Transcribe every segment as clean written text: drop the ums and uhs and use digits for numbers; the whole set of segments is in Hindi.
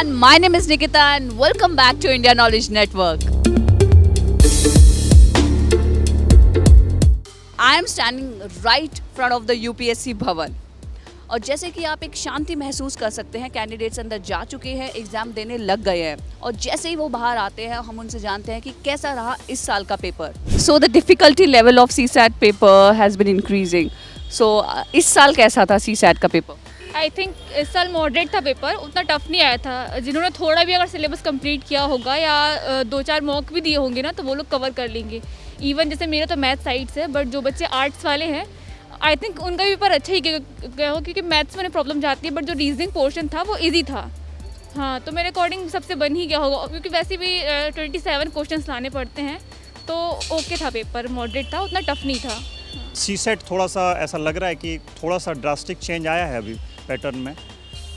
everyone, my name is Nikita and welcome back to India Knowledge Network. I am standing right front of the UPSC भवन और जैसे कि आप एक शांति महसूस कर सकते हैं, कैंडिडेट्स अंदर जा चुके हैं, एग्ज़ाम देने लग गए हैं और जैसे ही वो बाहर आते हैं हम उनसे जानते हैं कि कैसा रहा इस साल का paper. So the difficulty level of CSAT paper has been increasing. So इस साल कैसा था CSAT का पेपर? आई थिंक इस साल मॉडरेट था पेपर, उतना टफ नहीं आया था. जिन्होंने थोड़ा भी अगर सिलेबस कंप्लीट किया होगा या 2-4 मॉक भी दिए होंगे ना तो वो लोग कवर कर लेंगे. इवन जैसे मेरा तो मैथ साइड्स है, बट जो बच्चे आर्ट्स वाले हैं आई थिंक उनका भी पेपर अच्छा ही गया हो, क्योंकि मैथ्स में प्रॉब्लम जाती है, बट जो रीजनिंग पोर्शन था वो ईजी था. हाँ, तो मेरे अकॉर्डिंग सबसे बन ही गया होगा, क्योंकि वैसे भी 27 क्वेश्चंस लाने पड़ते हैं. तो ओके था पेपर, मॉडरेट था, उतना टफ नहीं था. CSAT थोड़ा सा ऐसा लग रहा है कि थोड़ा सा ड्रास्टिक चेंज आया है अभी पैटर्न में.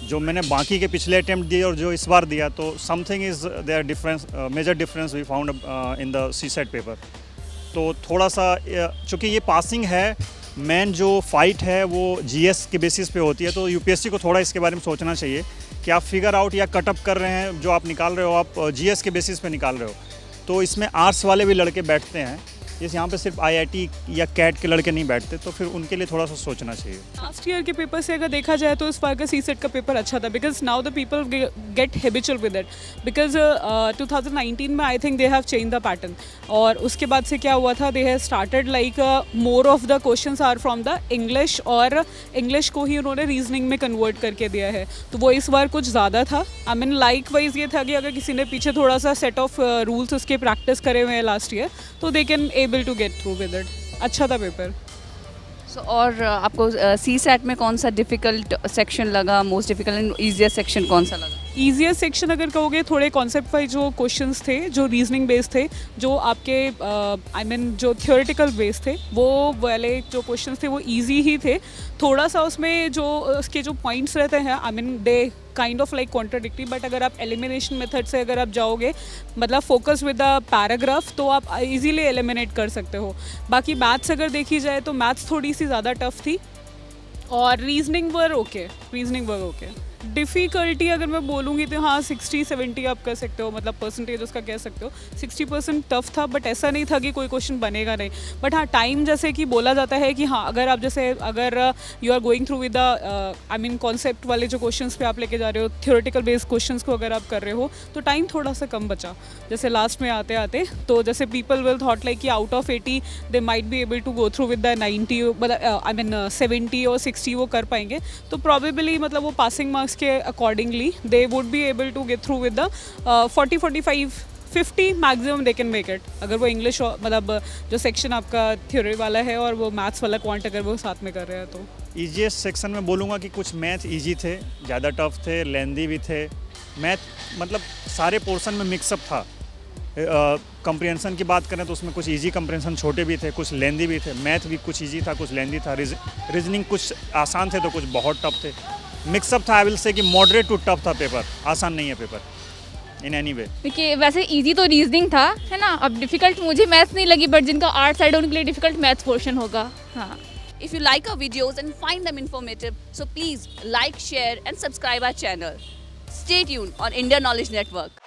जो मैंने बाकी के पिछले अटैम्प्ट दिए और जो इस बार दिया, तो something is there difference, major difference we found in the CSAT paper. तो थोड़ा सा चूँकि ये पासिंग है, मेन जो फाइट है वो GS के बेसिस पे होती है, तो UPSC को थोड़ा इसके बारे में सोचना चाहिए कि आप फिगर आउट या कटअप कर रहे हैं, जो आप निकाल रहे हो आप GS के बेसिस पे निकाल रहे हो. तो इसमें आर्ट्स वाले भी लड़के बैठते हैं, जैसे यहाँ पे सिर्फ IIT या कैट के लड़के नहीं बैठते, तो फिर उनके लिए थोड़ा सा सोचना चाहिए. लास्ट ईयर के पेपर से अगर देखा जाए तो इस बार का CSAT का पेपर अच्छा था, because now the people get habitual with it. Because 2019 में I think they have change the pattern, और उसके बाद से क्या हुआ था, they have started like more of the questions are from the English, और इंग्लिश को ही उन्होंने रीजनिंग में कन्वर्ट करके दिया है. तो वो इस बार कुछ ज़्यादा था. आई मीन लाइक वाइज ये था कि अगर किसी ने पीछे थोड़ा सा सेट ऑफ रूल्स उसके प्रैक्टिस करे हुए हैं लास्ट ईयर, तो they can able to get through with it. अच्छा था पेपर. और आपको CSAT में कौन सा डिफ़िकल्ट सेक्शन लगा, most difficult and easiest section कौन सा लगा? ईजिएस्ट सेक्शन अगर कहोगे, थोड़े कॉन्सेप्ट वाइज जो क्वेश्चंस थे, जो रीजनिंग बेस्ड थे, जो आपके आई मीन जो थियोरेटिकल बेस्ड थे, वो वाले जो क्वेश्चंस थे वो इजी ही थे. थोड़ा सा उसमें जो उसके जो पॉइंट्स रहते हैं, I mean they kind of like contradictory, but अगर आप एलिमिनेशन मेथड से अगर आप जाओगे, मतलब फोकस विद द पैराग्राफ, तो आप इजीली एलिमिनेट कर सकते हो. बाकी मैथ्स अगर देखी जाए तो मैथ्स थोड़ी सी ज़्यादा टफ थी, और रीजनिंग वर ओके. डिफ़िकल्टी अगर मैं बोलूँगी तो हाँ 60-70 आप कर सकते हो, मतलब परसेंटेज उसका कह सकते हो. 60% टफ था, बट ऐसा नहीं था कि कोई क्वेश्चन बनेगा नहीं. बट हाँ, टाइम जैसे कि बोला जाता है कि हाँ, अगर आप जैसे अगर you are going through with the I mean concept वाले जो क्वेश्चंस पे आप लेके जा रहे हो, थियोरेटिकल बेस्ड क्वेश्चंस को अगर आप कर रहे हो, तो टाइम थोड़ा सा कम बचा. जैसे लास्ट में आते आते तो जैसे पीपल विल थॉट लाइक कि out of 80 they might be able to go through with the 90, मतलब आई मीन 70 और 60 वो कर पाएंगे. तो प्रॉबेबली मतलब वो पासिंग मार्क्स के accordingly they would be able to get through with the 40-45-50 maximum they can make it. अगर वो इंग्लिश मतलब जो सेक्शन आपका थ्योरी वाला है और वो मैथ्स वाला क्वांट अगर वो साथ में कर रहे हैं तो. ईजीएस्ट सेक्शन में बोलूँगा कि कुछ मैथ ईजी थे, ज़्यादा टफ थे, लेंदी भी थे. मैथ मतलब सारे पोर्शन में मिक्सअप था. कंप्रिहेंशन की बात करें तो उसमें कुछ इजी कंप्रिहेंशन छोटे भी थे, कुछ लेंदी भी थे. मैथ भी कुछ इजी था, कुछ लेंदी था. रीजनिंग कुछ आसान थे तो कुछ बहुत टफ थे. मिक्सअप था. आई विल से कि मॉडरेट टू टफ था पेपर. आसान नहीं है पेपर इन एनी वे. देखिए वैसे इजी तो रीजनिंग था, है ना. अब डिफ़िकल्ट मुझे मैथ्स नहीं लगी, बट जिनका आर्ट साइड है उनके लिए डिफ़िकल्ट मैथ्स पोर्शन होगा. हाँ. If you like our videos and find them informative, so please like, share and subscribe our channel. Stay tuned on India Knowledge Network.